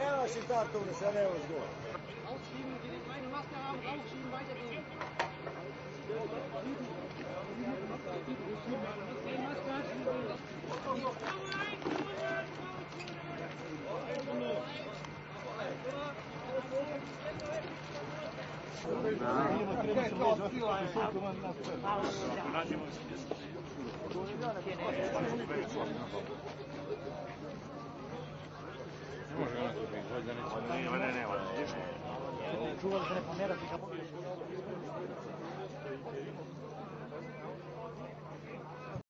Evo si startu, sad evo zgo. Aufschieben, die kleine Maske haben, raufschieben, weitergehen. Čuvali se ne pomerati kako